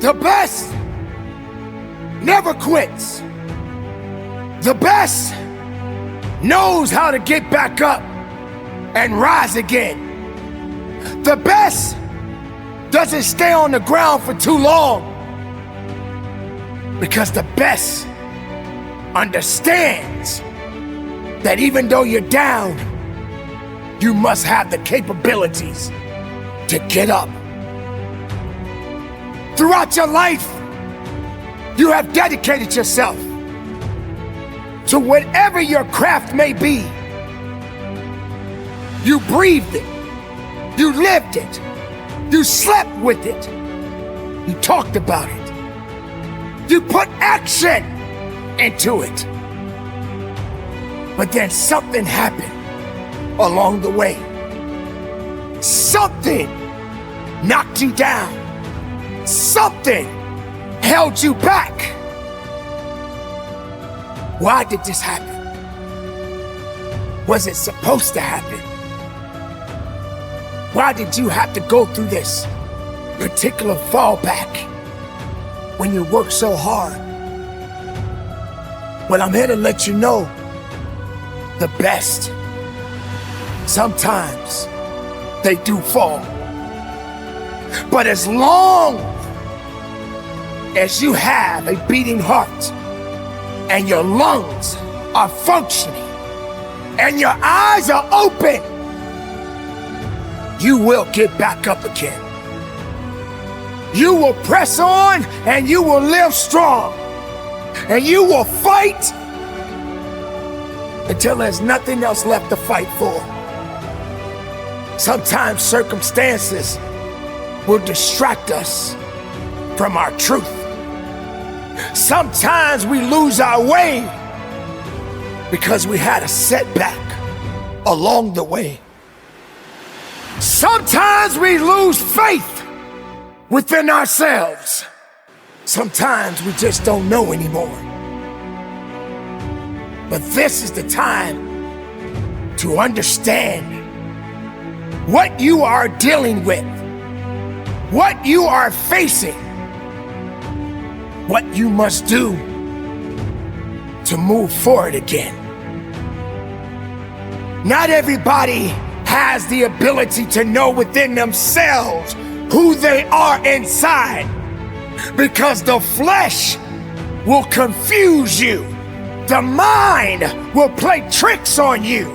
The best never quits. The best knows how to get back up and rise again. The best doesn't stay on the ground for too long, because the best understands that even though you're down, you must have the capabilities to get up. Throughout your life, you have dedicated yourself to whatever your craft may be. You breathed it, you lived it, you slept with it, you talked about it, you put action into it. But then something happened along the way. Something knocked you down. Something held you back. Why did this happen? Was it supposed to happen? Why did you have to go through this particular fallback when you work so hard? Well, I'm here to let you know the best. Sometimes they do fall. But as long as you have a beating heart and your lungs are functioning and your eyes are open, you will get back up again. You will press on and you will live strong, and you will fight until there's nothing else left to fight for. Sometimes circumstances will distract us from our truth. Sometimes we lose our way because we had a setback along the way. Sometimes we lose faith within ourselves. Sometimes we just don't know anymore. But this is the time to understand what you are dealing with, what you are facing, what you must do to move forward again. Not everybody has the ability to know within themselves who they are inside, because the flesh will confuse you. The mind will play tricks on you,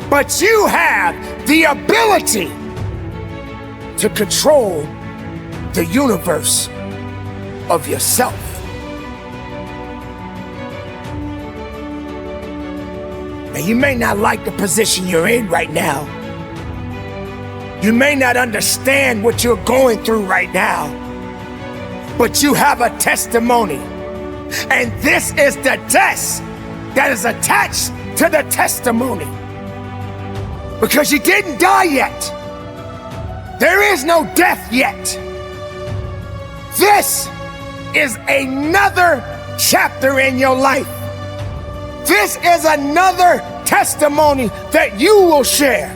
but you have the ability to control the universe of yourself. And you may not like the position you're in right now. You may not understand what you're going through right now, but you have a testimony. And this is the test that is attached to the testimony. Because you didn't die yet. There is no death yet. This is another chapter in your life. This is another testimony that you will share,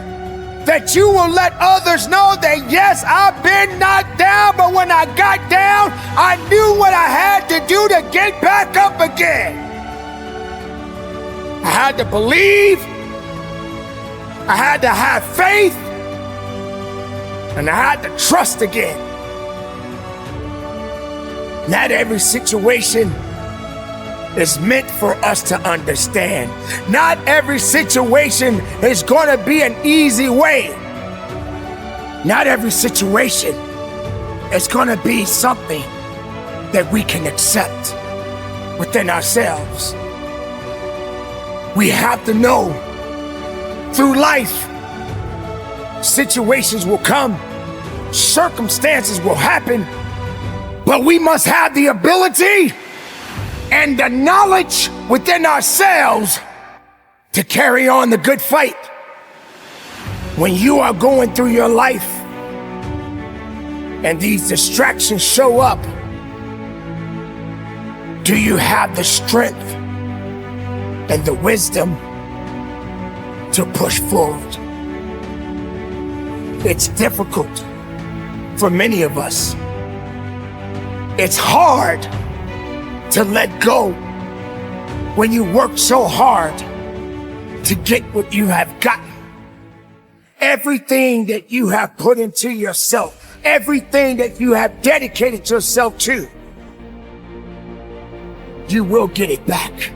that you will let others know that yes, I've been knocked down, but when I got down, I knew what I had to do to get back up again. I had to believe, I had to have faith, and I had to trust again. Not every situation is meant for us to understand. Not every situation is going to be an easy way. Not every situation is going to be something that we can accept within ourselves. We have to know through life, situations will come, circumstances will happen, but we must have the ability and the knowledge within ourselves to carry on the good fight. When you are going through your life and these distractions show up, do you have the strength and the wisdom to push forward? It's difficult for many of us. It's hard to let go when you work so hard to get what you have gotten. Everything that you have put into yourself, everything that you have dedicated yourself to, you will get it back.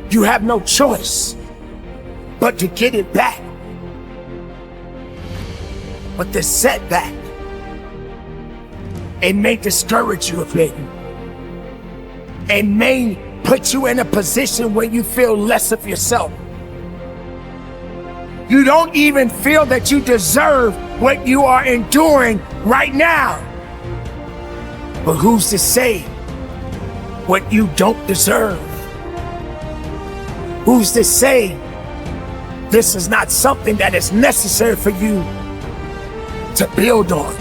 You have no choice but to get it back. But the setback, it may discourage you a bit. It may put you in a position where you feel less of yourself. You don't even feel that you deserve what you are enduring right now. But who's to say what you don't deserve? Who's to say this is not something that is necessary for you to build on?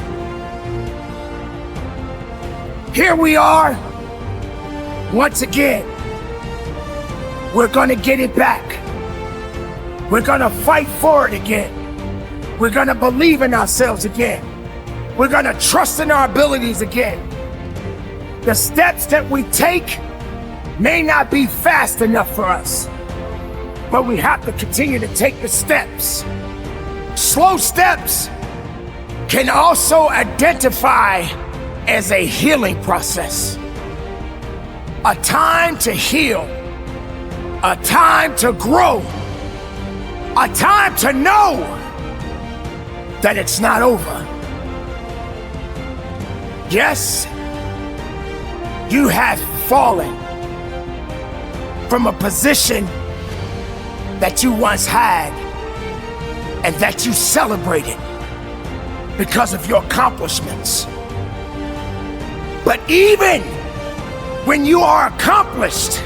Here we are. Once again, we're gonna get it back. We're gonna fight for it again. We're gonna believe in ourselves again. We're gonna trust in our abilities again. The steps that we take may not be fast enough for us, but we have to continue to take the steps. Slow steps can also identify as a healing process. A time to heal, a time to grow, a time to know that it's not over. Yes, you have fallen from a position that you once had and that you celebrated because of your accomplishments. But even when you are accomplished,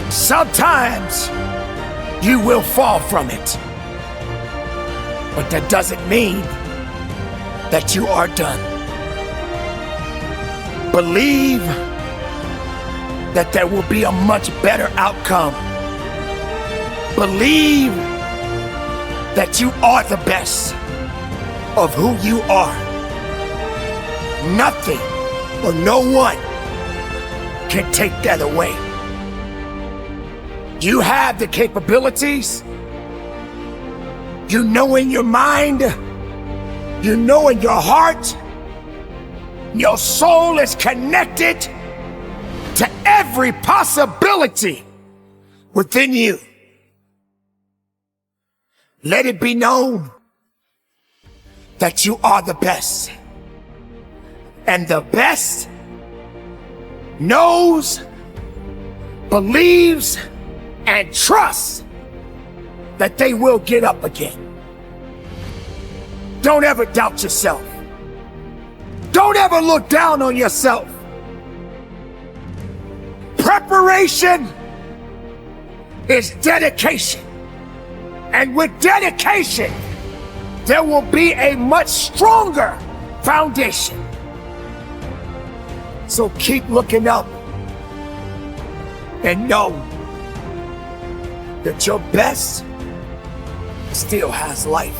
sometimes you will fall from it. But that doesn't mean that you are done. Believe that there will be a much better outcome. Believe that you are the best of who you are. Nothing or no one can take that away. You have the capabilities. You know in your mind, you know in your heart, your soul is connected to every possibility within you. Let it be known that you are the best. And the best knows, believes, and trusts that they will get up again. Don't ever doubt yourself. Don't ever look down on yourself. Preparation is dedication. And with dedication, there will be a much stronger foundation. So keep looking up and know that your best still has life.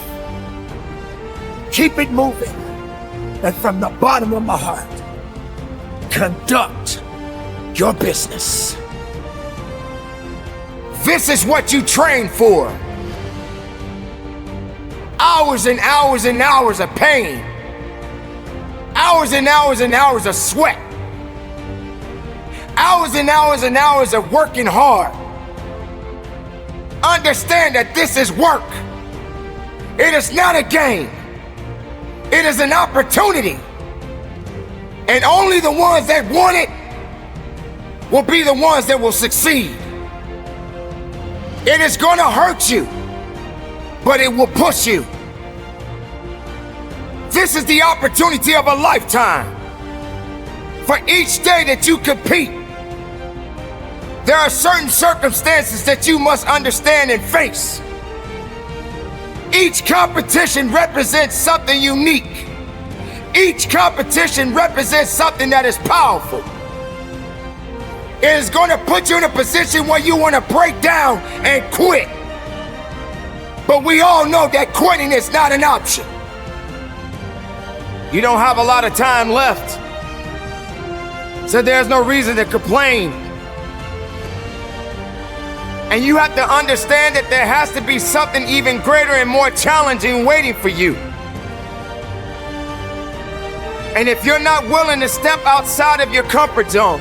Keep it moving. And from the bottom of my heart, conduct your business. This is what you train for. Hours and hours and hours of pain. Hours and hours and hours of sweat. Hours and hours and hours of working hard. Understand that this is work. It is not a game. It is an opportunity. And only the ones that want it will be the ones that will succeed. It is gonna hurt you, but it will push you. This is the opportunity of a lifetime. For each day that you compete, there are certain circumstances that you must understand and face. Each competition represents something unique. Each competition represents something that is powerful. It is going to put you in a position where you want to break down and quit. But we all know that quitting is not an option. You don't have a lot of time left. So there's no reason to complain. And you have to understand that there has to be something even greater and more challenging waiting for you. And if you're not willing to step outside of your comfort zone,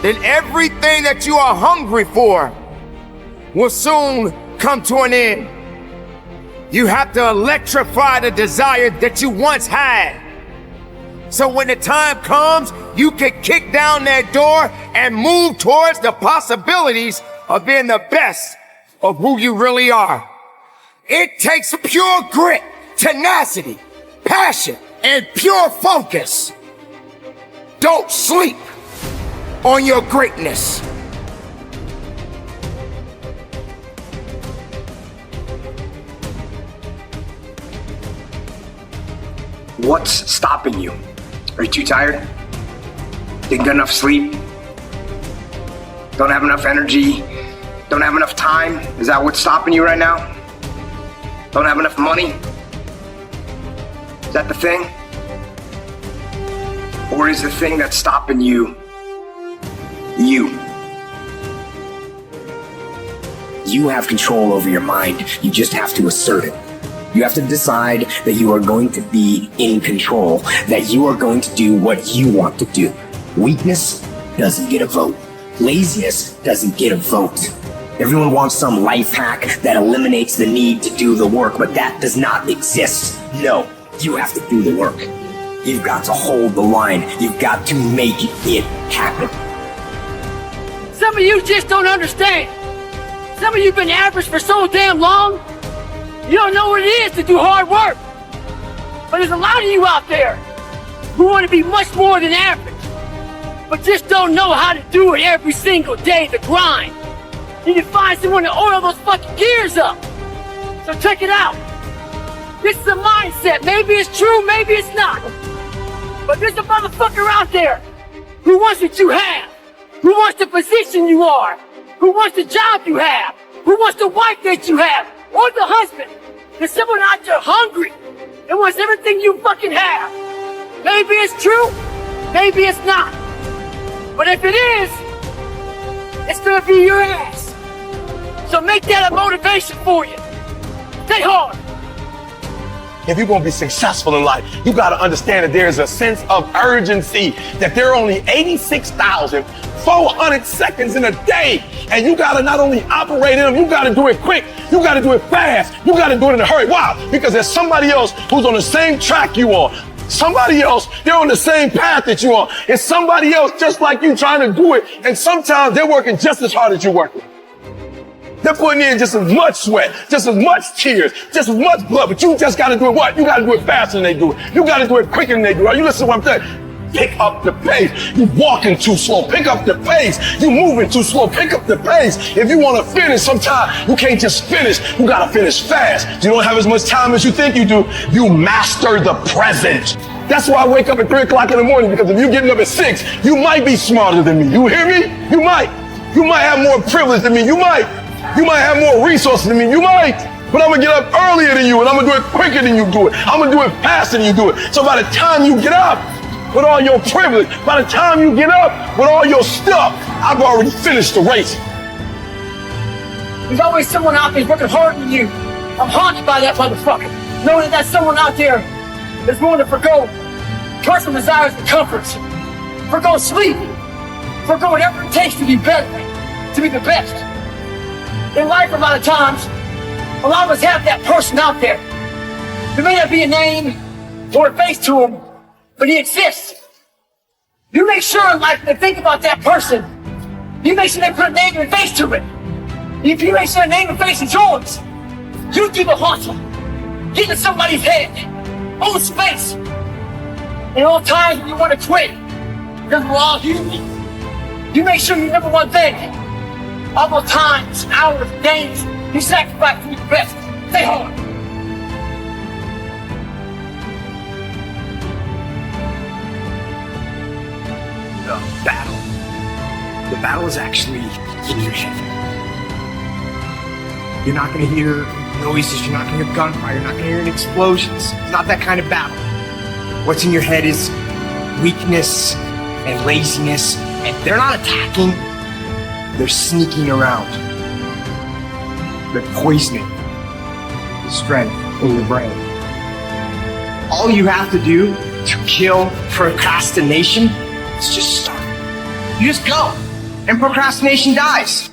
then everything that you are hungry for will soon come to an end. You have to electrify the desire that you once had. So when the time comes, you can kick down that door and move towards the possibilities of being the best of who you really are. It takes pure grit, tenacity, passion, and pure focus. Don't sleep on your greatness. What's stopping you? Are you too tired? Didn't get enough sleep? Don't have enough energy? Don't have enough time? Is that what's stopping you right now? Don't have enough money? Is that the thing? Or is the thing that's stopping you, you? You have control over your mind. You just have to assert it. You have to decide that you are going to be in control, that you are going to do what you want to do. Weakness doesn't get a vote. Laziness doesn't get a vote. Everyone wants some life hack that eliminates the need to do the work, but that does not exist. No, you have to do the work. You've got to hold the line. You've got to make it happen. Some of you just don't understand. Some of you have been average for so damn long, you don't know what it is to do hard work. But there's a lot of you out there who want to be much more than average, but just don't know how to do it every single day, the grind. You need to find someone to oil those fucking gears up. So check it out. This is a mindset. Maybe it's true, maybe it's not. But there's a motherfucker out there who wants what you have, who wants the position you are, who wants the job you have, who wants the wife that you have, or the husband. There's someone out there hungry and wants everything you fucking have. Maybe it's true, maybe it's not. But if it is, it's gonna be your ass. So make that a motivation for you. Stay hard. If you're gonna be successful in life, you gotta understand that there's a sense of urgency, that there are only 86,400 seconds in a day. And you gotta not only operate in them, you gotta do it quick, you gotta do it fast, you gotta do it in a hurry. Why? Because there's somebody else who's on the same track you are. Somebody else, they're on the same path that you are. It's somebody else just like you trying to do it. And sometimes they're working just as hard as you're working. They're putting in just as much sweat, just as much tears, just as much blood, but you just gotta do it what? You gotta do it faster than they do it. You gotta do it quicker than they do it. You listen to what I'm saying? Pick up the pace. You walking too slow. Pick up the pace. You moving too slow. Pick up the pace. If you want to finish, sometimes you can't just finish. You gotta finish fast. You don't have as much time as you think you do. You master the present. That's why I wake up at 3 o'clock in the morning, because if you're getting up at 6, you might be smarter than me. You hear me? You might. You might have more privilege than me. You might. You might have more resources than me. You might. But I'm gonna get up earlier than you, and I'm gonna do it quicker than you do it. I'm gonna do it faster than you do it. So by the time you get up with all your privilege, by the time you get up with all your stuff, I've already finished the race. There's always someone out there working harder than you. I'm haunted by that motherfucker. Knowing that there's someone out there that's willing to forgo personal desires and comforts, forgo sleep, forgo whatever it takes to be better, to be the best. In life, a lot of times, a lot of us have that person out there. There may not be a name or a face to him, but he exists. You make sure in life to think about that person. You make sure they put a name and face to it. If you make sure a name and face is yours, you do the hustle. Get in somebody's head. Own space. In all times when you want to quit, because we're all human, you make sure you remember one thing. All those times, hours, days, you sacrifice to be the best. Stay hard. The battle is actually in your head. You're not gonna hear noises, you're not gonna hear gunfire, you're not gonna hear explosions. It's not that kind of battle. What's in your head is weakness and laziness, and they're not attacking, they're sneaking around. They're poisoning the strength in your brain. All you have to do to kill procrastination is just start. You just go, and procrastination dies.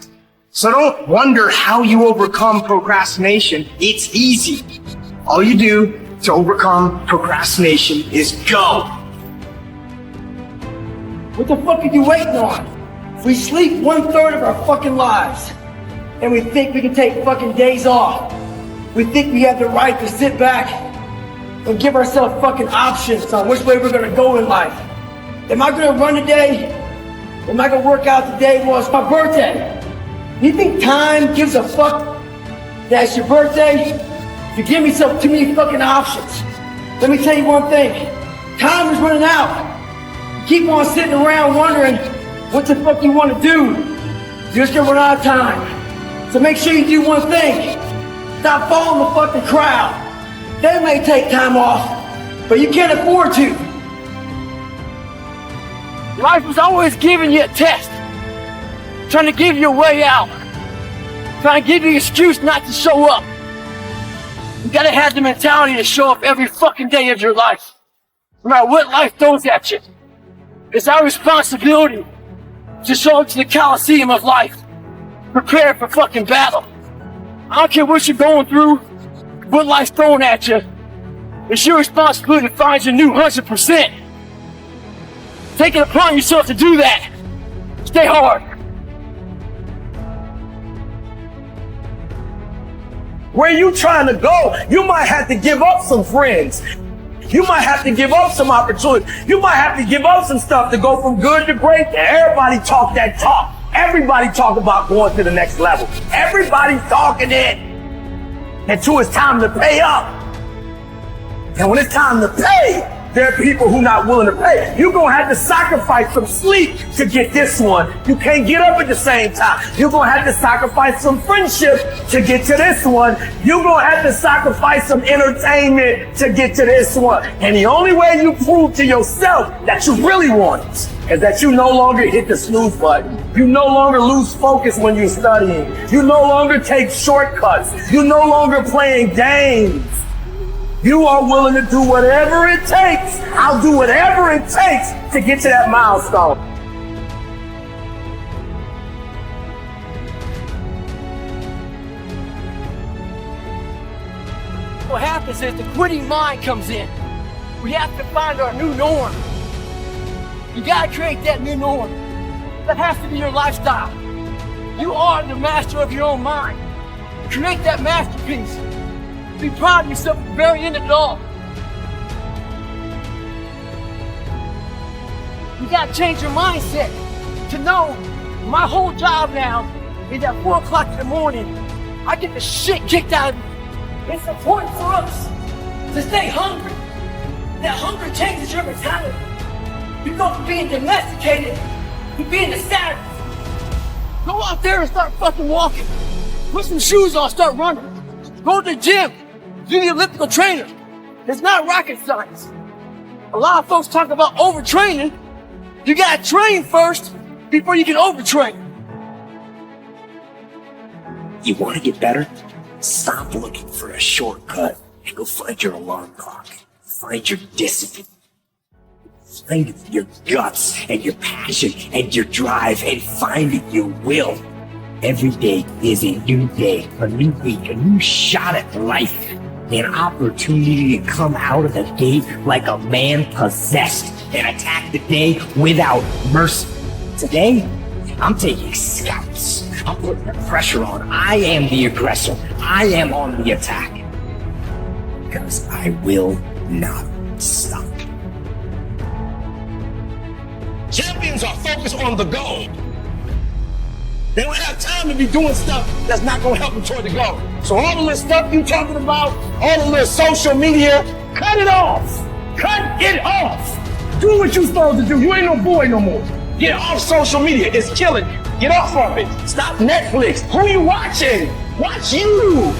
So don't wonder how you overcome procrastination. It's easy. All you do to overcome procrastination is go. What the fuck are you waiting on? We sleep 1/3 of our fucking lives. And we think we can take fucking days off. We think we have the right to sit back and give ourselves fucking options on which way we're gonna go in life. Am I gonna run today? Am I gonna work out today? Well, it's my birthday. You think time gives a fuck that it's your birthday? You give me too many fucking options. Let me tell you one thing. Time is running out. You keep on sitting around wondering what the fuck you want to do. You're just gonna run out of time. So make sure you do one thing. Stop following the fucking crowd. They may take time off, but you can't afford to. Life is always giving you a test. Trying to give you a way out. Trying to give you an excuse not to show up. You gotta have the mentality to show up every fucking day of your life. No matter what life throws at you. It's our responsibility to show up to the Coliseum of life. Prepare for fucking battle. I don't care what you're going through, what life's throwing at you. It's your responsibility to find your new 100%. Take it upon yourself to do that. Stay hard. Where you trying to go, you might have to give up some friends. You might have to give up some opportunity. You might have to give up some stuff to go from good to great. Everybody talk that talk. Everybody talk about going to the next level. Everybody talking it until it's time to pay up. And when it's time to pay, there are people who not willing to pay. You're going to have to sacrifice some sleep to get this one. You can't get up at the same time. You're going to have to sacrifice some friendship to get to this one. You're going to have to sacrifice some entertainment to get to this one. And the only way you prove to yourself that you really want it is that you no longer hit the snooze button. You no longer lose focus when you're studying. You no longer take shortcuts. You no longer playing games. You are willing to do whatever it takes. I'll do whatever it takes to get to that milestone. What happens is the quitting mind comes in. We have to find our new norm. You gotta create that new norm. That has to be your lifestyle. You are the master of your own mind. Create that masterpiece. Be proud of yourself at the very end of it all. You gotta change your mindset to know my whole job now is at 4 o'clock in the morning. I get the shit kicked out of me. It's important for us to stay hungry. That hunger changes your mentality. You go from being domesticated to being the savage. Go out there and start fucking walking. Put some shoes on, start running. Go to the gym. Do the elliptical trainer. It's not rocket science. A lot of folks talk about overtraining. You gotta train first before you can overtrain. You want to get better? Stop looking for a shortcut and go find your alarm clock. Find your discipline. Find your guts and your passion and your drive and find your will. Every day is a new day, a new week, a new shot at life. An opportunity to come out of the gate like a man possessed and attack the day without mercy. Today, I'm taking scalps. I'm putting the pressure on. I am the aggressor. I am on the attack. Because I will not stop. Champions are focused on the goal. They don't have time to be doing stuff that's not going to help them toward the goal. So all the little stuff you talking about, all the little social media, cut it off. Cut it off. Do what you're supposed to do. You ain't no boy no more. Get off social media. It's killing you. Get off of it. Stop Netflix. Who you watching? Watch you.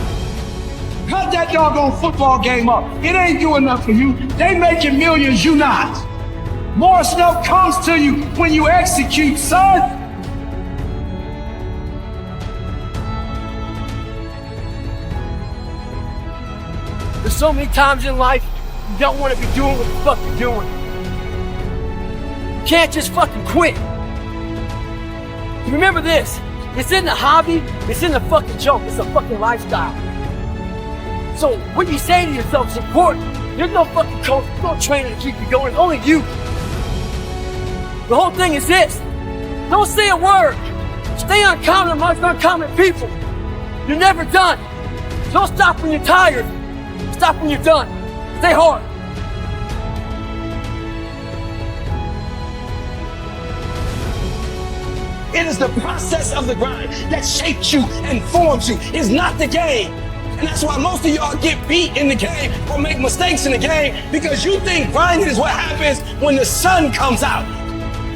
Cut that that doggone football game up. It ain't doing enough for you. They making millions, you not. More stuff comes to you when you execute, son. There's so many times in life you don't want to be doing what the fuck you're doing. You can't just fucking quit. Remember this, it's in the hobby, it's in the fucking joke, it's a fucking lifestyle. So what you say to yourself is important. There's no fucking coach, no trainer to keep you going, only you. The whole thing is this, don't say a word. Stay uncommon amongst uncommon people. You're never done. Don't stop when you're tired. Stop when you're done. Stay hard. It is the process of the grind that shapes you and forms you. It's not the game. And that's why most of y'all get beat in the game or make mistakes in the game, because you think grinding is what happens when the sun comes out.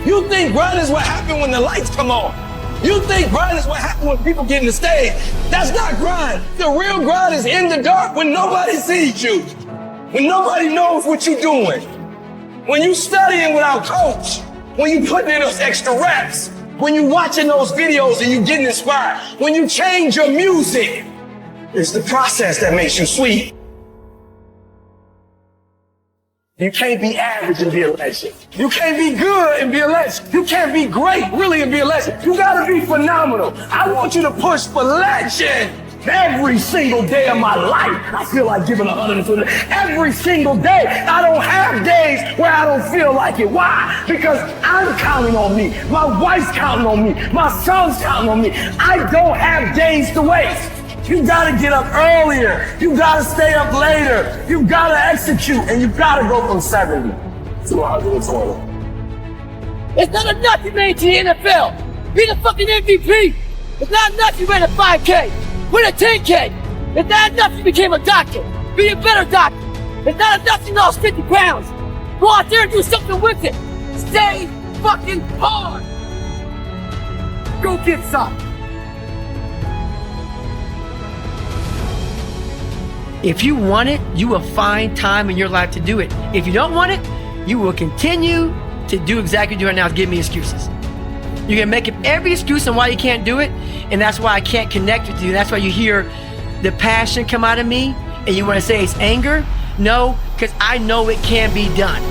You think grinding is what happens when the lights come on. You think grind is what happens when people get in the stage. That's not grind. The real grind is in the dark when nobody sees you. When nobody knows what you're doing. When you studying without coach. When you putting in those extra reps. When you watching those videos and you getting inspired. When you change your music. It's the process that makes you sweet. You can't be average and be a legend. You can't be good and be a legend. You can't be great, really, and be a legend. You gotta be phenomenal. I want you to push for legend. Every single day of my life, I feel like giving 150. Every single day, I don't have days where I don't feel like it. Why? Because I'm counting on me. My wife's counting on me. My son's counting on me. I don't have days to waste. You gotta get up earlier. You gotta stay up later. You gotta execute, and you gotta go from 70 to 120. It's not enough you made it to the NFL. Be the fucking MVP. It's not enough you ran a 5K. Win a 10K. It's not enough you became a doctor. Be a better doctor. It's not enough you lost 50 pounds. Go out there and do something with it. Stay fucking hard. Go get some. If you want it, you will find time in your life to do it. If you don't want it, you will continue to do exactly what you're doing now, give me excuses. You're gonna make up every excuse on why you can't do it, and that's why I can't connect with you. That's why you hear the passion come out of me, and you wanna say it's anger? No, because I know it can be done.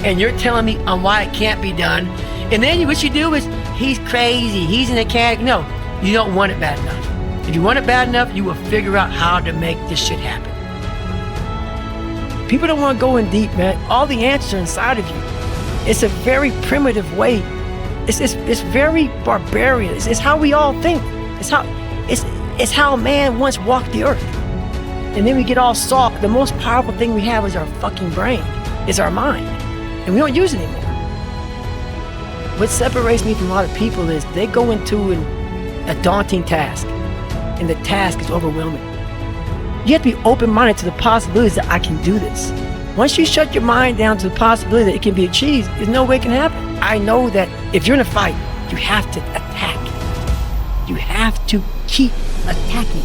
And you're telling me on why it can't be done. And then what you do is, he's crazy, he's in a category. No, you don't want it bad enough. If you want it bad enough, you will figure out how to make this shit happen. People don't want to go in deep, man. All the answers are inside of you. It's a very primitive way. It's very barbarian. It's how we all think. It's how man once walked the earth. And then we get all soft. The most powerful thing we have is our fucking brain. It's our mind. And we don't use it anymore. What separates me from a lot of people is they go into a daunting task. And the task is overwhelming. You have to be open-minded to the possibilities that I can do this. Once you shut your mind down to the possibility that it can be achieved, there's no way it can happen. I know that if you're in a fight, you have to attack. You have to keep attacking.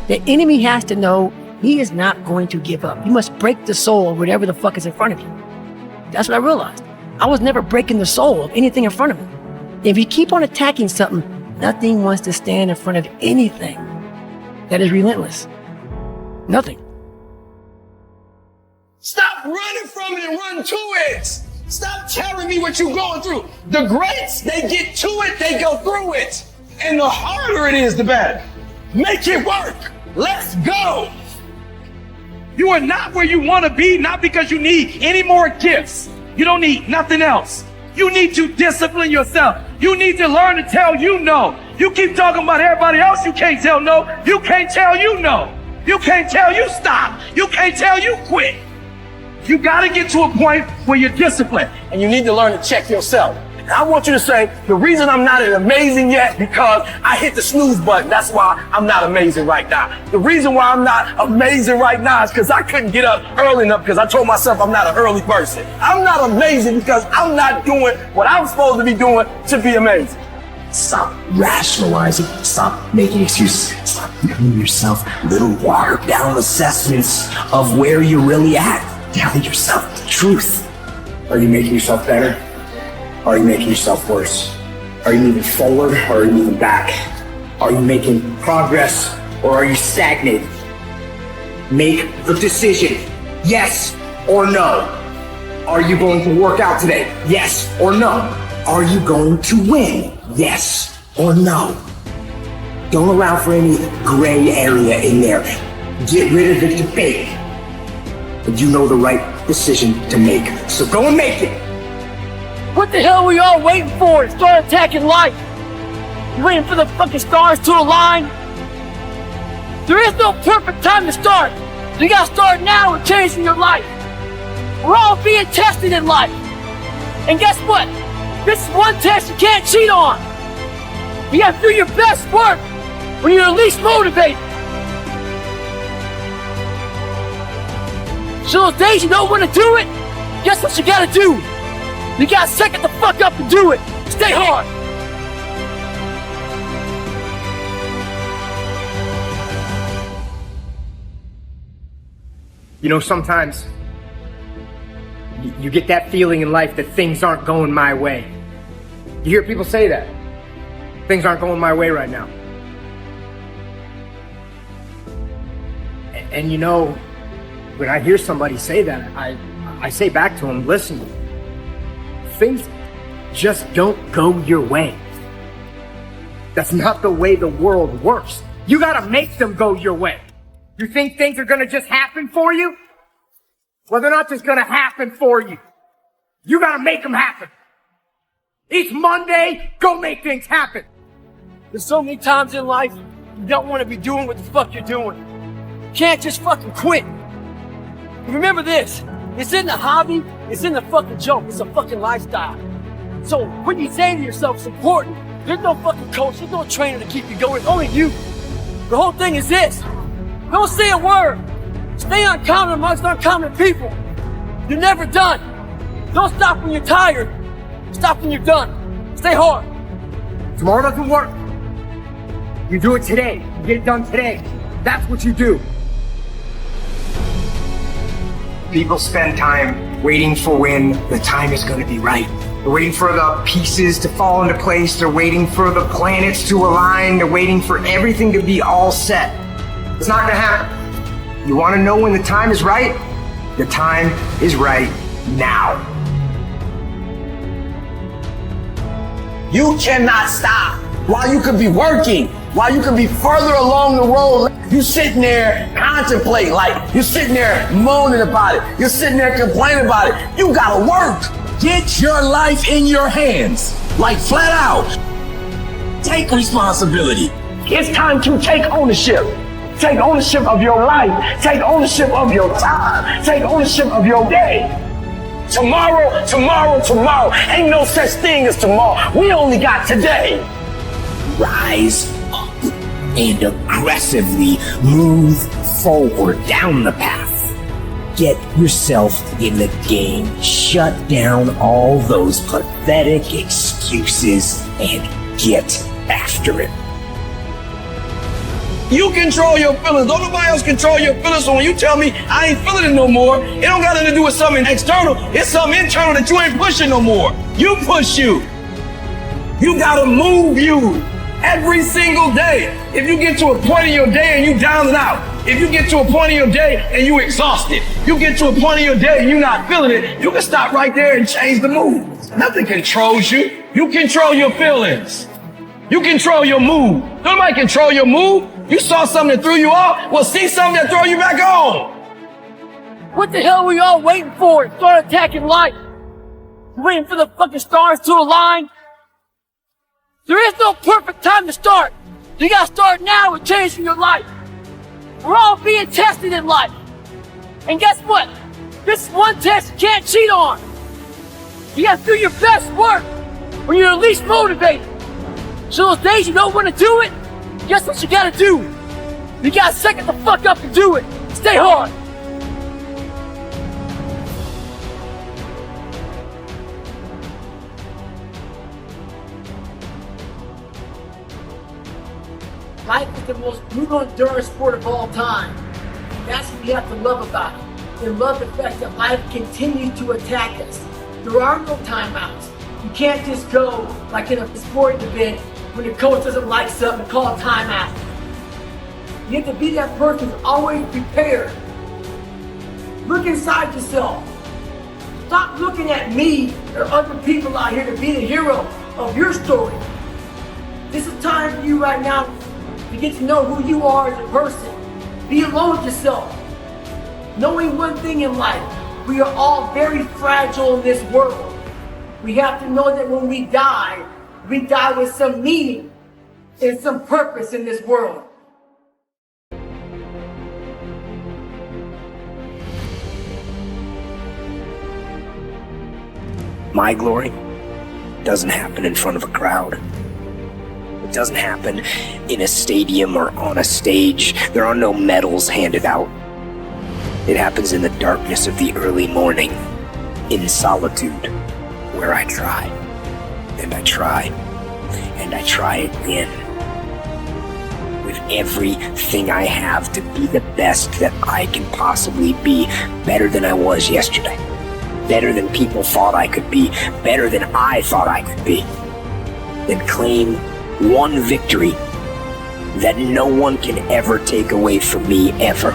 The enemy has to know he is not going to give up. You must break the soul of whatever the fuck is in front of you. That's what I realized. I was never breaking the soul of anything in front of me. If you keep on attacking something, nothing wants to stand in front of anything that is relentless. Nothing. Stop running from it and run to it. Stop telling me what you're going through. The greats, they get to it, they go through it. And the harder it is, the better. Make it work. Let's go. You are not where you want to be, not because you need any more gifts. You don't need nothing else. You need to discipline yourself. You need to learn to tell you no. You keep talking about everybody else, you can't tell no. You can't tell you no. You can't tell you stop. You can't tell you quit. You gotta get to a point where you're disciplined, and you need to learn to check yourself. And I want you to say, the reason I'm not amazing yet, because I hit the snooze button. That's why I'm not amazing right now. The reason why I'm not amazing right now is because I couldn't get up early enough because I told myself I'm not an early person. I'm not amazing because I'm not doing what I'm supposed to be doing to be amazing. Stop rationalizing. Stop making excuses. Stop giving yourself little watered down assessments of where you're really at. Tell yourself the truth. Are you making yourself better? Are you making yourself worse? Are you moving forward or are you moving back? Are you making progress or are you stagnating? Make a decision. Yes or no. Are you going to work out today? Yes or no. Are you going to win? Yes or no. Don't allow for any gray area in there. Get rid of the debate. And you know the right decision to make. So go and make it. What the hell are we all waiting for to start attacking life? You waiting for the fucking stars to align? There is no perfect time to start. You gotta start now with changing your life. We're all being tested in life. And guess what? This is one test you can't cheat on. You gotta do your best work when you're least motivated. So those days you don't want to do it, guess what you gotta do? You gotta suck it the fuck up and do it. Stay hard. You know, sometimes you get that feeling in life that things aren't going my way. You hear people say that. Things aren't going my way right now. And you know, when I hear somebody say that, I say back to them, listen, things just don't go your way. That's not the way the world works. You gotta make them go your way. You think things are gonna just happen for you? Well, they're not just gonna happen for you. You gotta make them happen. Each Monday, go make things happen. There's so many times in life you don't want to be doing what the fuck you're doing. You can't just fucking quit. Remember this, it's in the hobby, it's in the fucking joke, it's a fucking lifestyle. So when you say to yourself it's important, there's no fucking coach, there's no trainer to keep you going, it's only you. The whole thing is this, don't say a word. Stay uncommon amongst uncommon people. You're never done. Don't stop when you're tired. Stop when you're done. Stay hard. Tomorrow doesn't work. You do it today. You get it done today. That's what you do. People spend time waiting for when the time is going to be right. They're waiting for the pieces to fall into place. They're waiting for the planets to align. They're waiting for everything to be all set. It's not going to happen. You want to know when the time is right? The time is right now. You cannot stop. While you could be working, while you could be further along the road, you sitting there contemplating, like you're sitting there moaning about it. You're sitting there complaining about it. You gotta work. Get your life in your hands, like flat out. Take responsibility. It's time to take ownership. Take ownership of your life. Take ownership of your time. Take ownership of your day. Tomorrow, tomorrow, tomorrow. Ain't no such thing as tomorrow. We only got today. Rise up and aggressively move forward down the path. Get yourself in the game. Shut down all those pathetic excuses and get after it. You control your feelings. Don't nobody else control your feelings. So when you tell me I ain't feeling it no more, it don't got nothing to do with something external. It's something internal that you ain't pushing no more. You push you. You gotta move you every single day. If you get to a point in your day and you down and out, if you get to a point in your day and you exhausted, you get to a point in your day and you're not feeling it, you can stop right there and change the mood. Nothing controls you. You control your feelings. You control your mood. Nobody control your mood. You saw something that threw you off, well, see something that throw you back on. What the hell are we all waiting for to start attacking life? You waiting for the fucking stars to align? There is no perfect time to start. You gotta start now with changing your life. We're all being tested in life. And guess what? This is one test you can't cheat on. You gotta do your best work when you're least motivated. So those days you don't want to do it, guess what you gotta do? You gotta suck it the fuck up and do it. Stay hard. the most brutal endurance sport of all time. That's what we have to love about it. And love the fact that life continues to attack us. There are no timeouts. You can't just go like in a sporting event when the coach doesn't like something and call a timeout. You have to be that person who's always prepared. Look inside yourself. Stop looking at me or other people out here to be the hero of your story. This is time for you right now to get to know who you are as a person. Be alone with yourself. Knowing one thing in life, we are all very fragile in this world. We have to know that when we die with some meaning and some purpose in this world. My glory doesn't happen in front of a crowd. It doesn't happen in a stadium or on a stage. There are no medals handed out. It happens in the darkness of the early morning, in solitude, where I try, and I try, and I try again. With everything I have to be the best that I can possibly be, better than I was yesterday. Better than people thought I could be, better than I thought I could be. Then claim one victory that no one can ever take away from me, ever.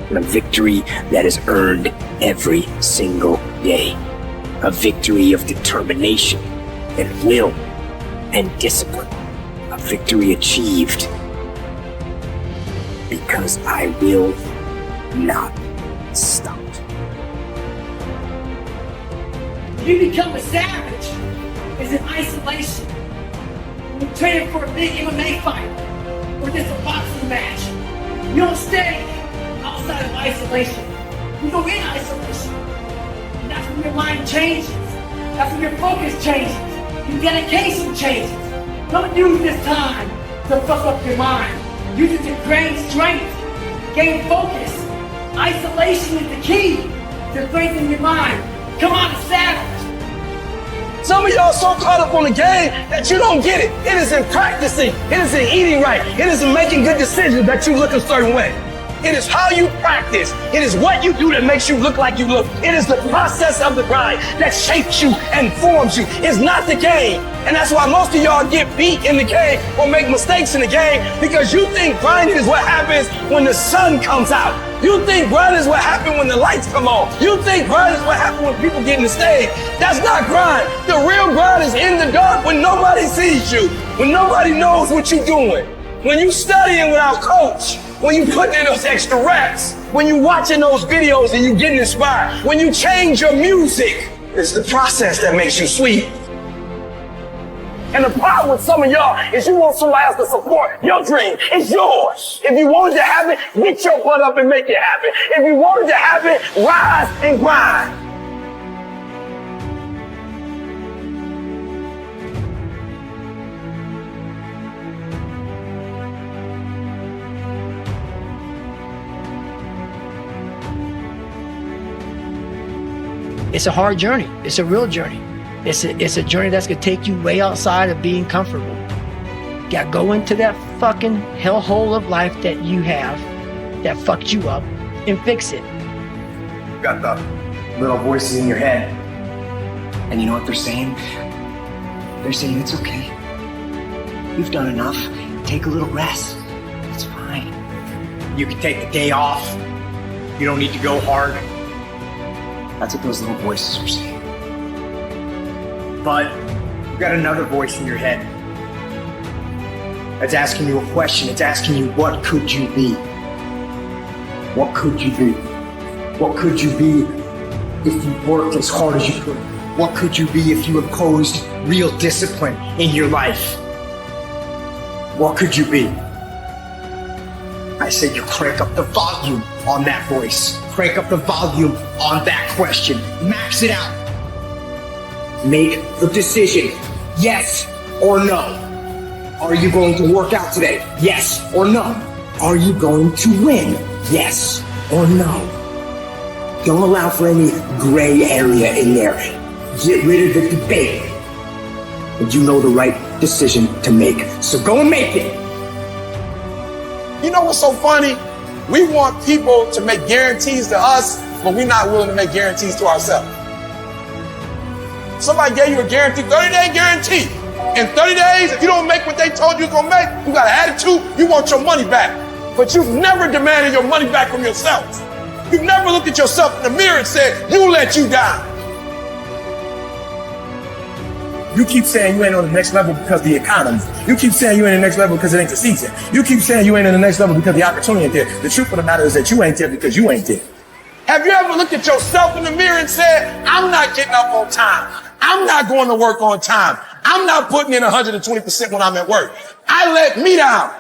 And a victory that is earned every single day. A victory of determination and will and discipline. A victory achieved because I will not stop. You become a savage is in isolation. When you're training for a big MMA fight or just a boxing match, you don't stay outside of isolation. You go in isolation. And that's when your mind changes. That's when your focus changes. Your dedication changes. Don't use this time to fuck up your mind. Use it to gain strength, gain focus. Isolation is the key to strengthening your mind. Come on, savage. Some of y'all so caught up on the game that you don't get it. It is in practicing. It is in eating right. It is in making good decisions that you look a certain way. It is how you practice. It is what you do that makes you look like you look. It is the process of the grind that shapes you and forms you. It's not the game. And that's why most of y'all get beat in the game or make mistakes in the game, because you think grinding is what happens when the sun comes out. You think grind is what happens when the lights come on. You think grind is what happens when people get in the stage. That's not grind. The real grind is in the dark when nobody sees you, when nobody knows what you're doing, when you studying without coach, when you putting in those extra reps, when you watching those videos and you getting inspired, when you change your music. It's the process that makes you sweet. And the problem with some of y'all is you want somebody else to support your dream. It's yours. If you want it to happen, get your butt up and make it happen. If you want it to happen, rise and grind. It's a hard journey. It's a real journey. It's a journey that's gonna take you way outside of being comfortable. You gotta go into that fucking hellhole of life that you have that fucked you up and fix it. You got the little voices in your head. And you know what they're saying? They're saying it's okay. You've done enough. Take a little rest. It's fine. You can take the day off. You don't need to go hard. That's what those little voices are saying. But you got another voice in your head that's asking you a question. It's asking you, what could you be? What could you be? What could you be if you worked as hard as you could? What could you be if you imposed real discipline in your life? What could you be? I said you crank up the volume on that voice. Crank up the volume on that question. Max it out. Make the decision, yes or no. Are you going to work out today? Yes or no. Are you going to win? Yes or no. Don't allow for any gray area in there. Get rid of the debate. And you know the right decision to make. So go and make it. You know what's so funny? We want people to make guarantees to us, but we're not willing to make guarantees to ourselves. Somebody gave you a guarantee, 30-day guarantee. In 30 days, if you don't make what they told you you're gonna make, you got an attitude, you want your money back. But you've never demanded your money back from yourself. You've never looked at yourself in the mirror and said, you let you down. You keep saying you ain't on the next level because of the economy. You keep saying you ain't in the next level because it ain't the season. You keep saying you ain't in the next level because the opportunity ain't there. The truth of the matter is that you ain't there because you ain't there. Have you ever looked at yourself in the mirror and said, I'm not getting up on time. I'm not going to work on time. I'm not putting in 120% when I'm at work. I let me down.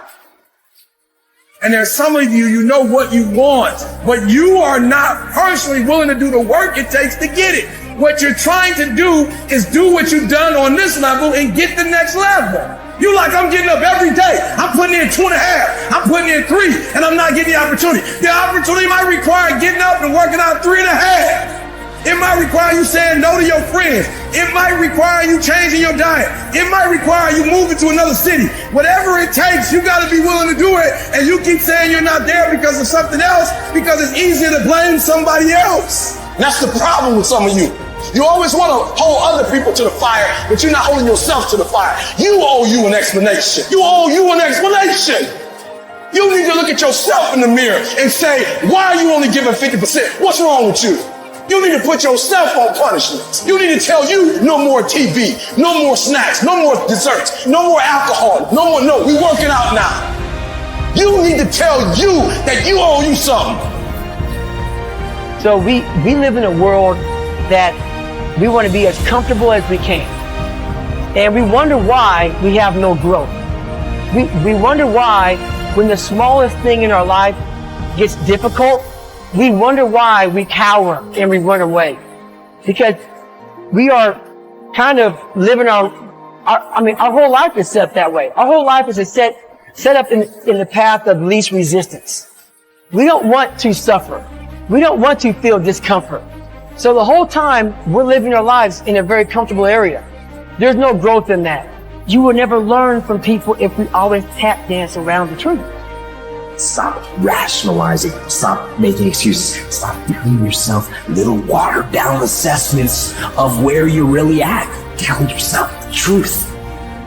And there's some of you, you know what you want, but you are not personally willing to do the work it takes to get it. What you're trying to do is do what you've done on this level and get the next level. You like, I'm getting up every day. I'm putting in 2.5. I'm putting in 3, and I'm not getting the opportunity. The opportunity might require getting up and working out 3.5. It might require you saying no to your friends. It might require you changing your diet. It might require you moving to another city. Whatever it takes, you got to be willing to do it. And you keep saying you're not there because of something else, because it's easier to blame somebody else. That's the problem with some of you. You always want to hold other people to the fire, but you're not holding yourself to the fire. You owe you an explanation. You owe you an explanation. You need to look at yourself in the mirror and say, why are you only giving 50%? What's wrong with you? You need to put yourself on punishment. You need to tell you no more TV, no more snacks, no more desserts, no more alcohol, no, we working out now. You need to tell you that you owe you something. So we live in a world that we want to be as comfortable as we can. And we wonder why we have no growth. We wonder why when the smallest thing in our life gets difficult, we wonder why we cower and we run away. Because we are kind of living our whole life is set that way. Our whole life is set up in the path of least resistance. We don't want to suffer. We don't want to feel discomfort. So the whole time we're living our lives in a very comfortable area. There's no growth in that. You will never learn from people if we always tap dance around the truth. Stop rationalizing. Stop making excuses. Stop giving yourself little watered down assessments of where you're really at. Tell yourself the truth.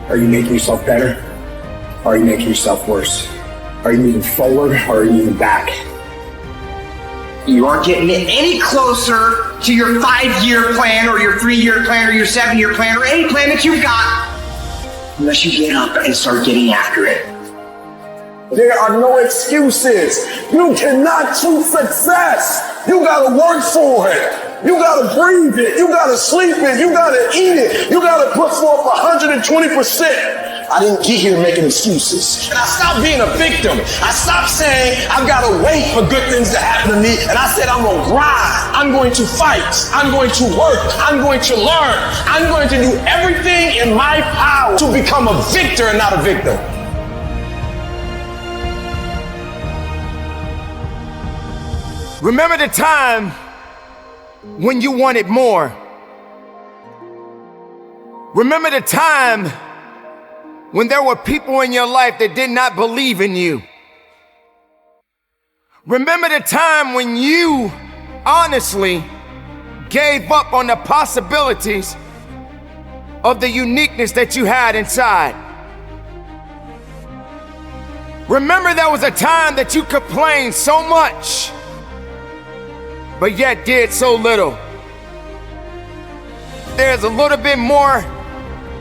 Are you making yourself better? Or are you making yourself worse? Are you moving forward or are you moving back? You aren't getting any closer to your 5-year plan or your 3-year plan or your 7-year plan or any plan that you've got unless you get up and start getting after it. There are no excuses. You cannot choose success. You gotta work for it. You gotta breathe it. You gotta sleep it. You gotta eat it. You gotta put forth 120%. I didn't get here making excuses. And I stopped being a victim. I stopped saying I've gotta wait for good things to happen to me. And I said I'm gonna grind. I'm going to fight. I'm going to work. I'm going to learn. I'm going to do everything in my power to become a victor and not a victim. Remember the time when you wanted more. Remember the time when there were people in your life that did not believe in you. Remember the time when you honestly gave up on the possibilities of the uniqueness that you had inside. Remember there was a time that you complained so much but yet did so little. There's a little bit more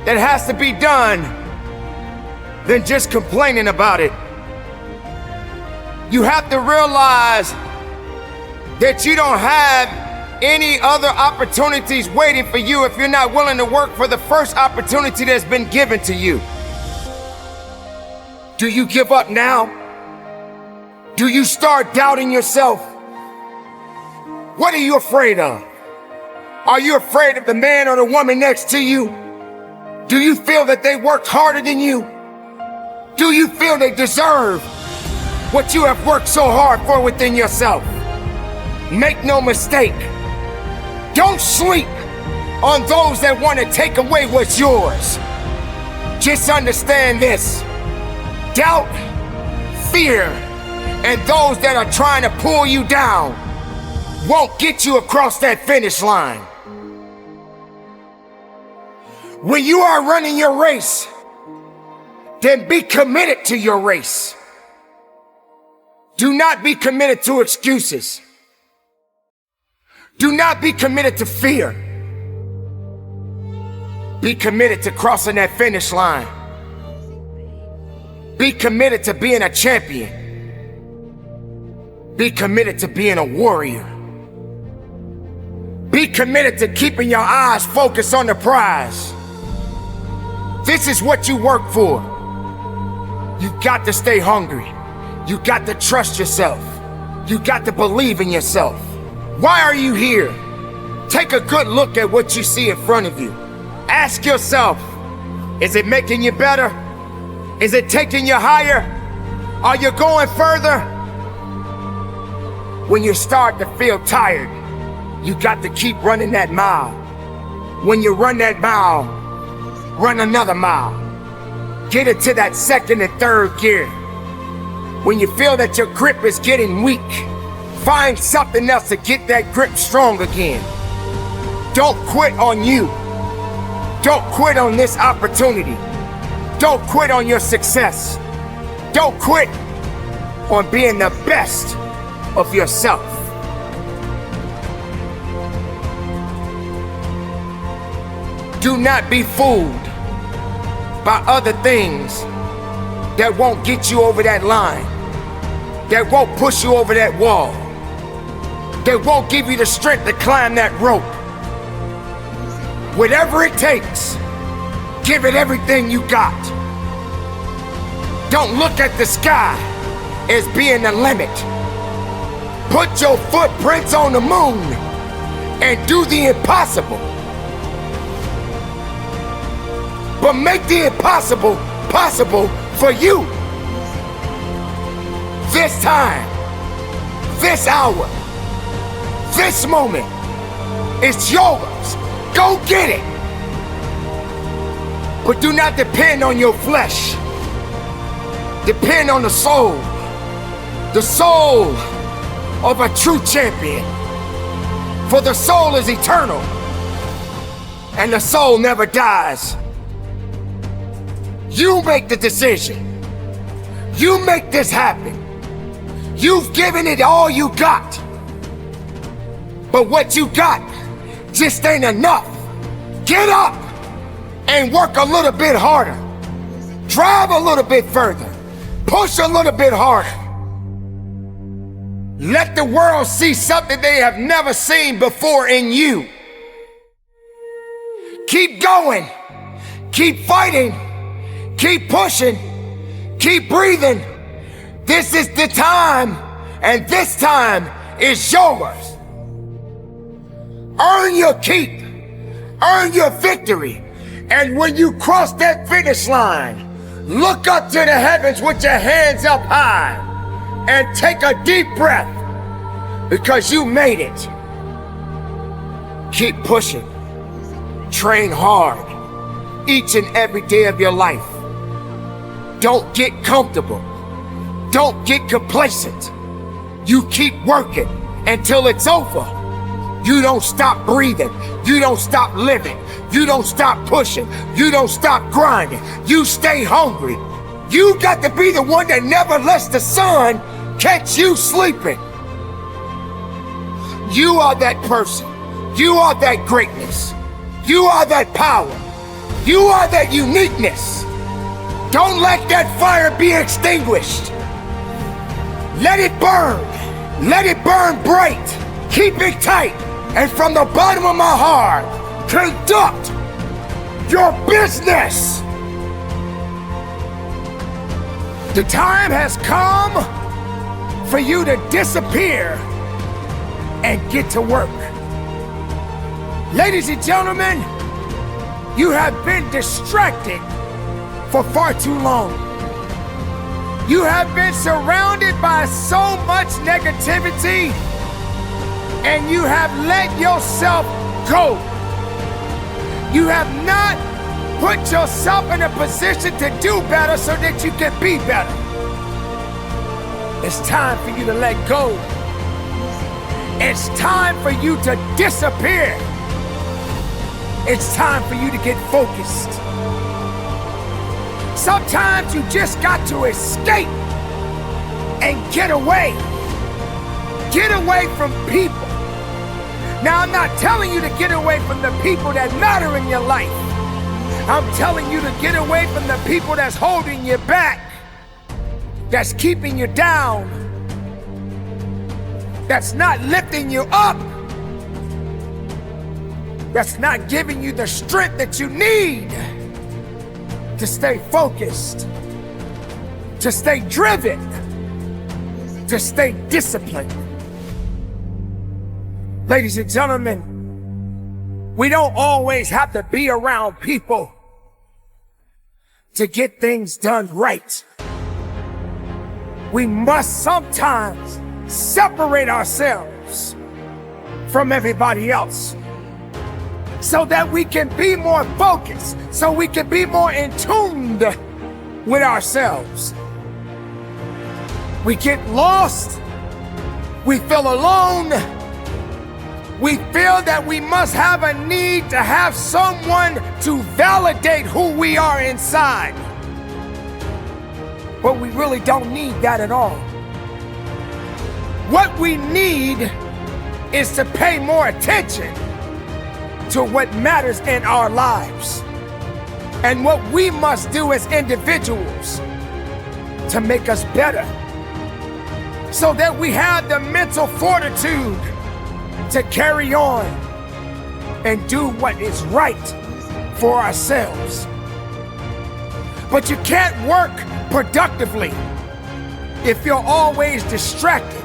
that has to be done than just complaining about it. You have to realize that you don't have any other opportunities waiting for you if you're not willing to work for the first opportunity that's been given to you. Do you give up now? Do you start doubting yourself? What are you afraid of? Are you afraid of the man or the woman next to you? Do you feel that they worked harder than you? Do you feel they deserve what you have worked so hard for within yourself? Make no mistake, don't sleep on those that want to take away what's yours. Just understand this: doubt, fear, and those that are trying to pull you down won't get you across that finish line. When you are running your race, then be committed to your race. Do not be committed to excuses. Do not be committed to fear. Be committed to crossing that finish line. Be committed to being a champion. Be committed to being a warrior. Be committed to keeping your eyes focused on the prize. This is what you work for. You got to stay hungry. You got to trust yourself. You got to believe in yourself. Why are you here? Take a good look at what you see in front of you. Ask yourself, is it making you better? Is it taking you higher? Are you going further? When you start to feel tired, you got to keep running that mile. When you run that mile, run another mile. Get into that second and third gear. When you feel that your grip is getting weak, find something else to get that grip strong again. Don't quit on you. Don't quit on this opportunity. Don't quit on your success. Don't quit on being the best of yourself. Do not be fooled by other things that won't get you over that line, that won't push you over that wall, that won't give you the strength to climb that rope. Whatever it takes, give it everything you got. Don't look at the sky as being the limit. Put your footprints on the moon and do the impossible. But make the impossible possible for you. This time, this hour, this moment, it's yours. Go get it. But do not depend on your flesh. Depend on the soul of a true champion. For the soul is eternal, and the soul never dies. You make the decision. You make this happen. You've given it all you got. But what you got just ain't enough. Get up and work a little bit harder. Drive a little bit further. Push a little bit harder. Let the world see something they have never seen before in you. Keep going. Keep fighting. Keep pushing. Keep breathing. This is the time, and this time is yours. Earn your keep. Earn your victory. And when you cross that finish line, look up to the heavens with your hands up high and take a deep breath, because you made it. Keep pushing. Train hard each and every day of your life. Don't get comfortable. Don't get complacent. You keep working until it's over. You don't stop breathing. You don't stop living. You don't stop pushing. You don't stop grinding. You stay hungry. You got to be the one that never lets the sun catch you sleeping. You are that person. You are that greatness. You are that power. You are that uniqueness. Don't let that fire be extinguished. Let it burn. Let it burn bright. Keep it tight. And from the bottom of my heart, conduct your business. The time has come for you to disappear and get to work. Ladies and gentlemen, you have been distracted for far too long. You have been surrounded by so much negativity, and you have let yourself go. You have not put yourself in a position to do better so that you can be better. It's time for you to let go. It's time for you to disappear. It's time for you to get focused. Sometimes you just got to escape and get away. Get away from people. Now, I'm not telling you to get away from the people that matter in your life. I'm telling you to get away from the people that's holding you back, that's keeping you down, that's not lifting you up, that's not giving you the strength that you need to stay focused, to stay driven, to stay disciplined. Ladies and gentlemen, we don't always have to be around people to get things done right. We must sometimes separate ourselves from everybody else so that we can be more focused, so we can be more in tune with ourselves. We get lost, we feel alone, we feel that we must have a need to have someone to validate who we are inside. But we really don't need that at all. What we need is to pay more attention to what matters in our lives and what we must do as individuals to make us better, so that we have the mental fortitude to carry on and do what is right for ourselves. But you can't work productively if you're always distracted,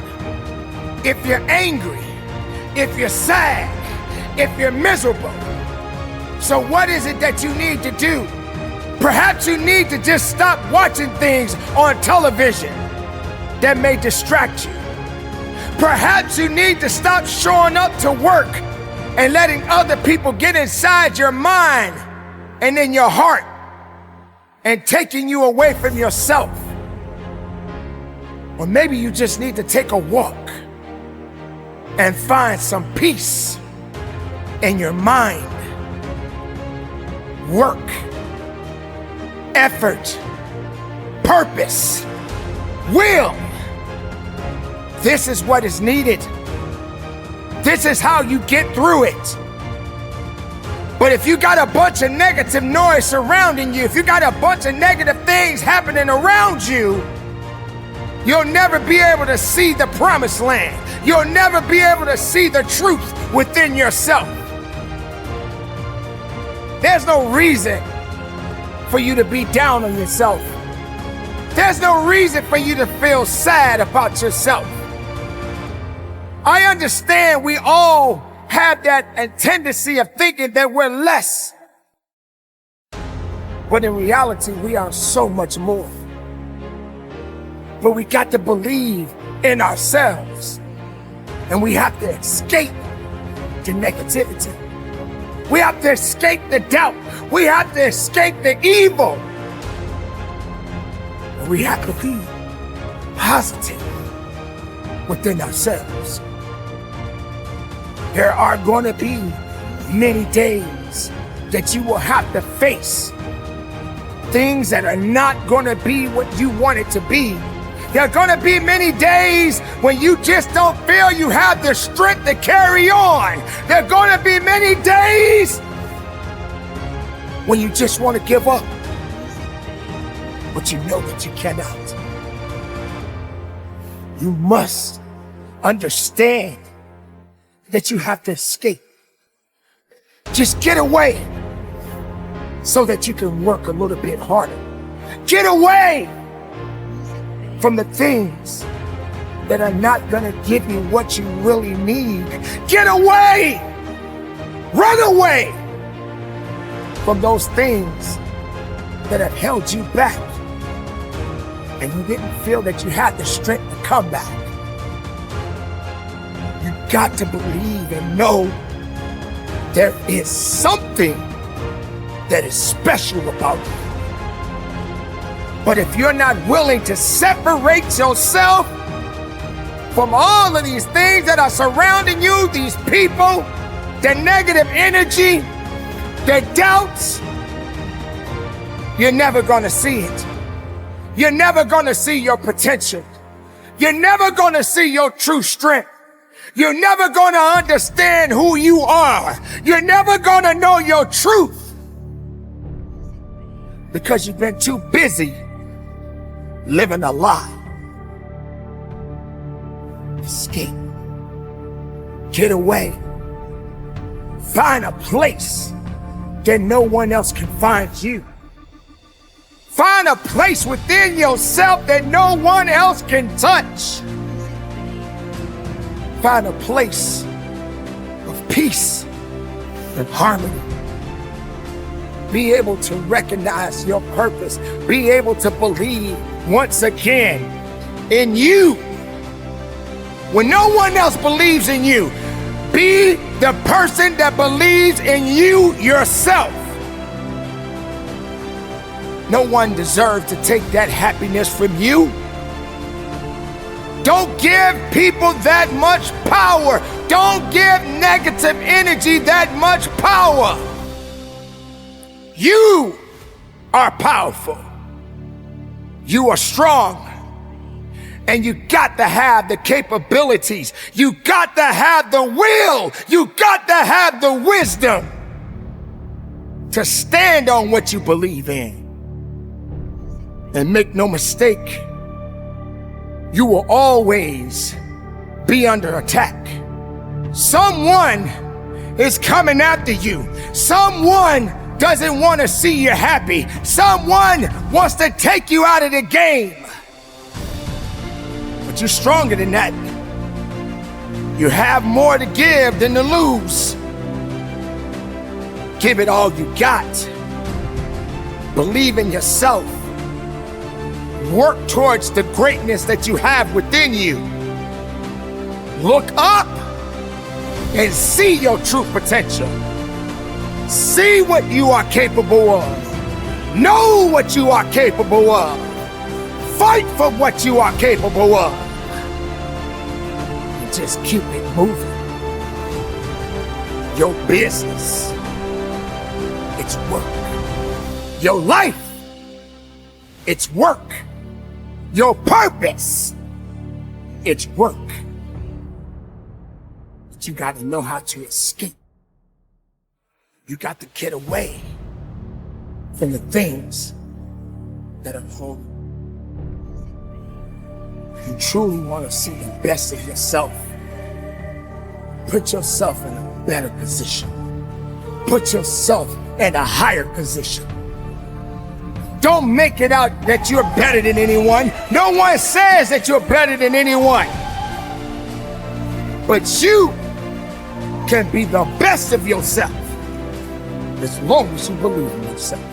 if you're angry, if you're sad, if you're miserable. So what is it that you need to do? Perhaps you need to just stop watching things on television that may distract you. Perhaps you need to stop showing up to work and letting other people get inside your mind and in your heart and taking you away from yourself. Or maybe you just need to take a walk and find some peace in your mind. Work, effort, purpose, will. This is what is needed. This is how you get through it. But if you got a bunch of negative noise surrounding you, if you got a bunch of negative things happening around you, you'll never be able to see the promised land. You'll never be able to see the truth within yourself. There's no reason for you to be down on yourself. There's no reason for you to feel sad about yourself. I understand we all have that tendency of thinking that we're less. But in reality, we are so much more. But we got to believe in ourselves. And we have to escape the negativity. We have to escape the doubt. We have to escape the evil. And we have to be positive within ourselves. There are going to be many days that you will have to face things that are not going to be what you want it to be. There are going to be many days when you just don't feel you have the strength to carry on. There are going to be many days when you just want to give up. But you know that you cannot. You must understand that you have to escape. Just get away so that you can work a little bit harder. Get away from the things that are not gonna give you what you really need. Get away! Run away from those things that have held you back and you didn't feel that you had the strength to come back. You got to believe and know there is something that is special about you. But if you're not willing to separate yourself from all of these things that are surrounding you, these people, the negative energy, the doubts, you're never going to see it. You're never going to see your potential. You're never going to see your true strength. You're never going to understand who you are. You're never going to know your truth because you've been too busy living a lie. Escape. Get away. Find a place that no one else can find you. Find a place within yourself that no one else can touch. Find a place of peace and harmony. Be able to recognize your purpose. Be able to believe once again in you. When no one else believes in you, be the person that believes in you yourself. No one deserves to take that happiness from you. Don't give people that much power. Don't give negative energy that much power. You are powerful. You are strong. And you got to have the capabilities. You got to have the will. You got to have the wisdom to stand on what you believe in. And make no mistake, you will always be under attack. Someone is coming after you. Someone doesn't want to see you happy. Someone wants to take you out of the game. But you're stronger than that. You have more to give than to lose. Give it all you got. Believe in yourself. Work towards the greatness that you have within you. Look up and see your true potential. See what you are capable of. Know what you are capable of. Fight for what you are capable of. And just keep it moving. Your business, it's work. Your life, it's work. Your purpose, it's work. But you got to know how to escape. You got to get away from the things that are holding. You truly want to see the best of yourself. Put yourself in a better position. Put yourself in a higher position. Don't make it out that you're better than anyone. No one says that you're better than anyone. But you can be the best of yourself as long as you believe in yourself.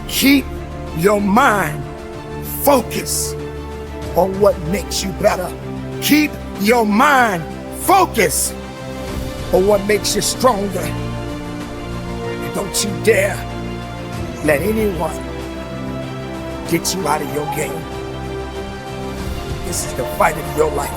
Keep your mind focused on what makes you better. Keep your mind focused on what makes you stronger. And don't you dare let anyone get you out of your game. This is the fight of your life.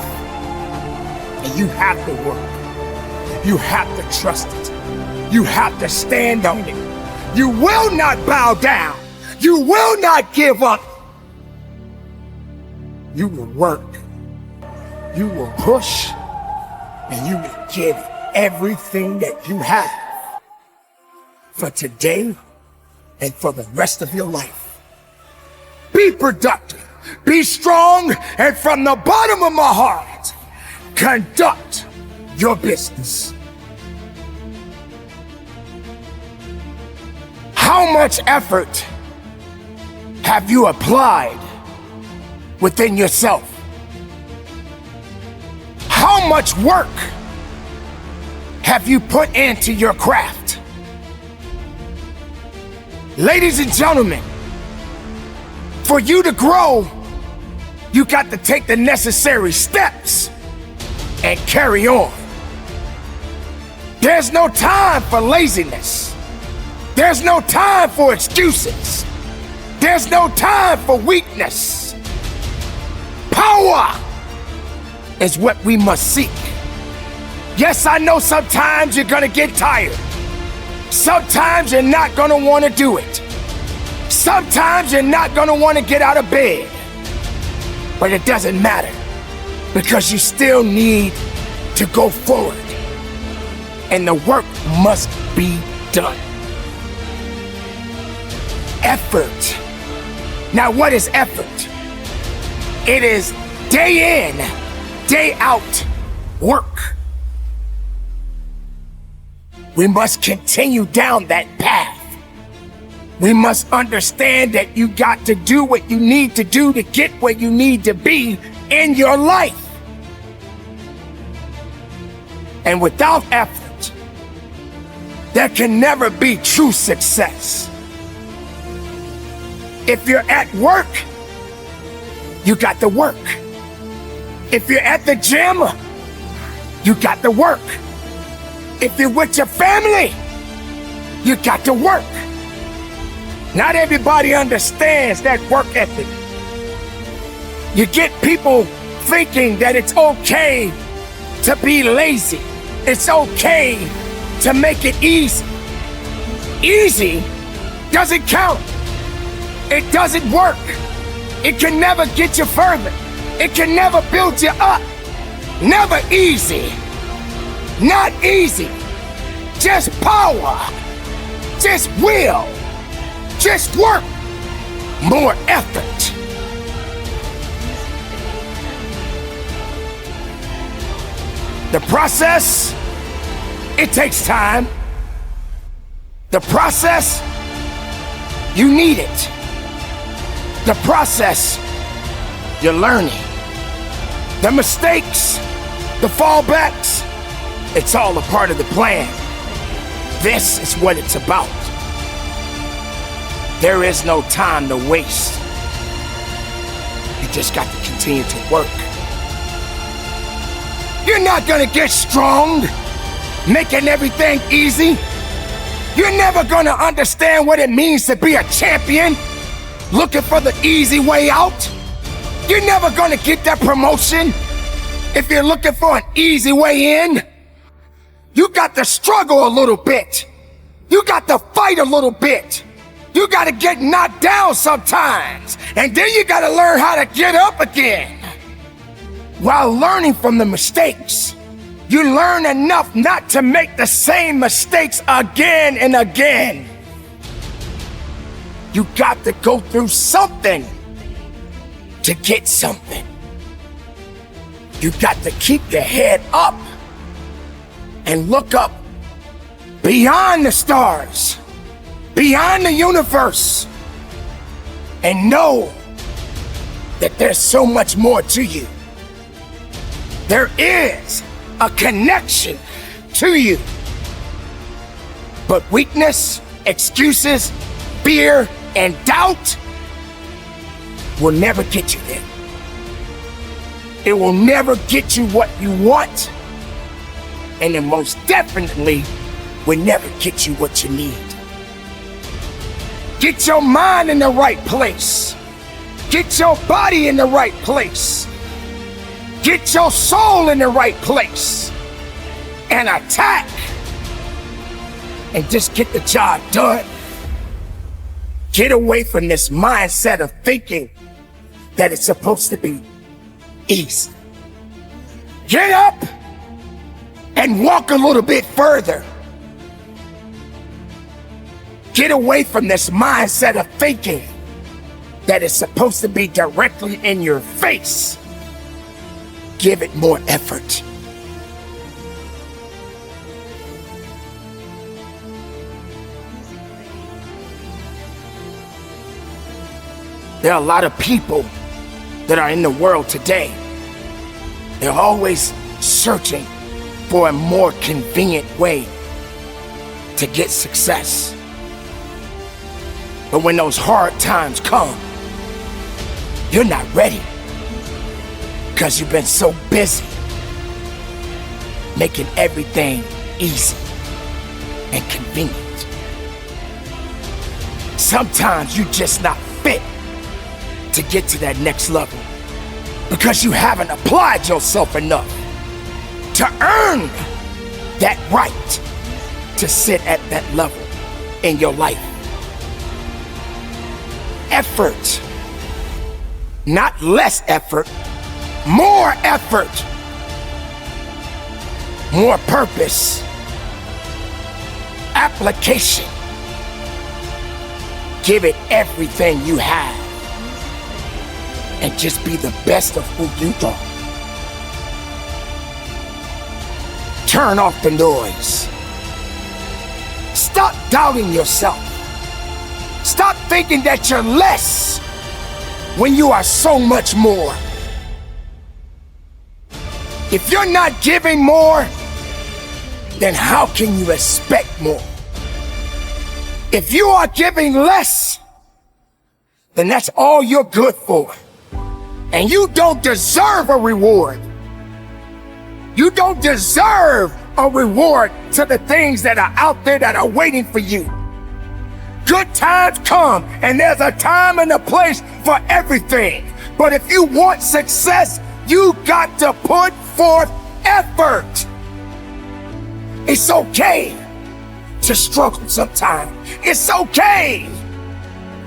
And you have to work. You have to trust it. You have to stand on it. You will not bow down. You will not give up. You will work. You will push. And you will give everything that you have for today and for the rest of your life. Be productive, be strong, and from the bottom of my heart, conduct your business. How much effort have you applied within yourself? How much work have you put into your craft? Ladies and gentlemen, for you to grow, you got to take the necessary steps and carry on. There's no time for laziness. There's no time for excuses. There's no time for weakness. Power Power is what we must seek. Yes, I know sometimes you're gonna get tired. Sometimes you're not gonna wanna do it. Sometimes you're not gonna wanna get out of bed. But it doesn't matter, because you still need to go forward. And the work must be done. Effort. Now, what is effort? It is day in, day out work. We must continue down that path. We must understand that you got to do what you need to do to get where you need to be in your life. And without effort, there can never be true success. If you're at work, you got to work. If you're at the gym, you got to work. If you're with your family, you got to work. Not everybody understands that work ethic. You get people thinking that it's okay to be lazy. It's okay to make it easy. Easy doesn't count. It doesn't work. It can never get you further. It can never build you up. Never easy. Not easy. Just power. Just will. Just work. More effort. The process, it takes time. The process, you need it. The process, you're learning. The mistakes, the fallbacks, it's all a part of the plan. This is what it's about. There is no time to waste. You just got to continue to work. You're not gonna get strong, making everything easy. You're never gonna understand what it means to be a champion, looking for the easy way out. You're never gonna get that promotion if you're looking for an easy way in. You got to struggle a little bit. You got to fight a little bit. You got to get knocked down sometimes. And then you got to learn how to get up again. While learning from the mistakes, you learn enough not to make the same mistakes again and again. You got to go through something to get something. You got to keep your head up and look up beyond the stars, beyond the universe, and know that there's so much more to you. There is a connection to you. But weakness, excuses, fear, and doubt will never get you there. It will never get you what you want, and it most definitely will never get you what you need. Get your mind in the right place. Get your body in the right place. Get your soul in the right place. And attack. And just get the job done. Get away from this mindset of thinking that it's supposed to be easy. Get up and walk a little bit further. Get away from this mindset of thinking that it's supposed to be directly in your face. Give it more effort. There are a lot of people that are in the world today. They're always searching for a more convenient way to get success. But when those hard times come, you're not ready because you've been so busy making everything easy and convenient. Sometimes you're just not fit to get to that next level. because you haven't applied yourself enough to earn that right to sit at that level in your life. Effort, not less effort, more effort, more purpose, application. Give it everything you have and just be the best of who you are. Turn off the noise. Stop doubting yourself. Stop thinking that you're less when you are so much more. If you're not giving more, then how can you expect more? If you are giving less, then that's all you're good for. And you don't deserve a reward. You don't deserve a reward to the things that are out there that are waiting for you. Good times come, and there's a time and a place for everything. But if you want success, you got to put forth effort. It's okay to struggle sometimes. It's okay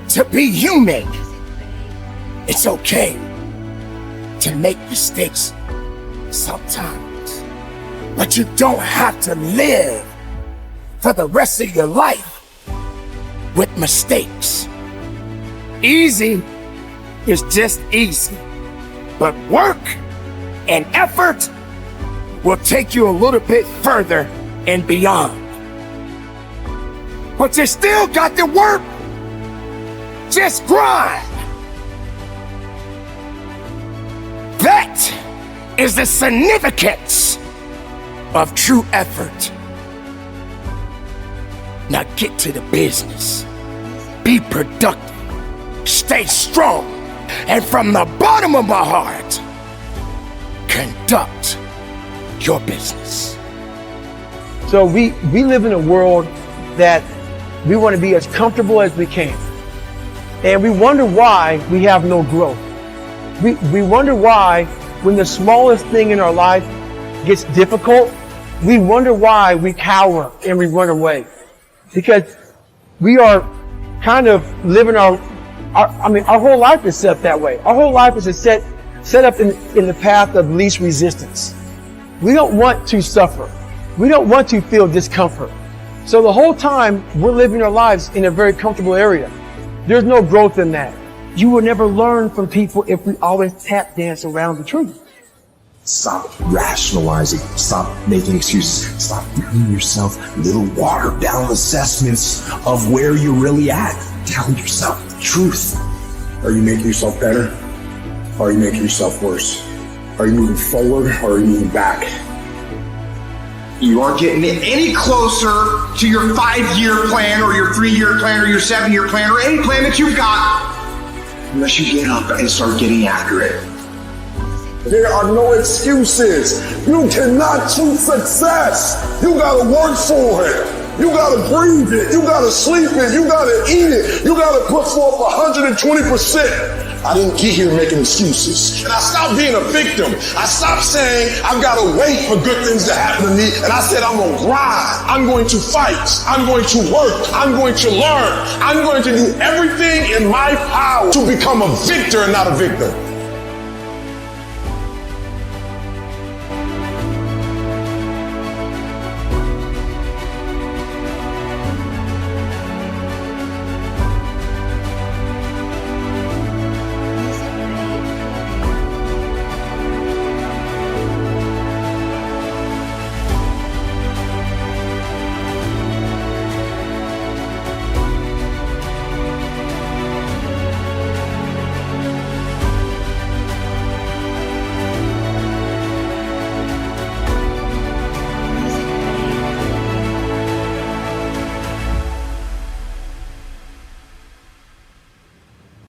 to be human. It's okay to make mistakes sometimes. But you don't have to live for the rest of your life with mistakes. Easy is just easy. But work and effort will take you a little bit further and beyond. But you still got to work. Just grind. That is the significance of true effort. Now get to the business. Be productive. Stay strong. And from the bottom of my heart, conduct your business. So we live in a world that we want to be as comfortable as we can. And we wonder why we have no growth. We wonder why when the smallest thing in our life gets difficult, we wonder why we cower and we run away. Because we are kind of living our whole life is set that way. Our whole life is set up in the path of least resistance. We don't want to suffer. We don't want to feel discomfort. So the whole time we're living our lives in a very comfortable area. There's no growth in that. You will never learn from people if we always tap dance around the truth. Stop rationalizing. Stop making excuses. Stop giving yourself little watered down assessments of where you're really at. Tell yourself the truth. Are you making yourself better? Or are you making yourself worse? Are you moving forward or are you moving back? You aren't getting any closer to your 5-year plan or your 3-year plan or your 7-year plan or any plan that you've got unless you get up and start getting after it. There are no excuses. You cannot choose success. You gotta work for it. You gotta breathe it. You gotta sleep it. You gotta eat it. You gotta put forth 120%. I didn't get here making excuses. And I stopped being a victim. I stopped saying I've gotta wait for good things to happen to me. And I said I'm gonna grind. I'm going to fight. I'm going to work. I'm going to learn. I'm going to do everything in my power to become a victor and not a victim.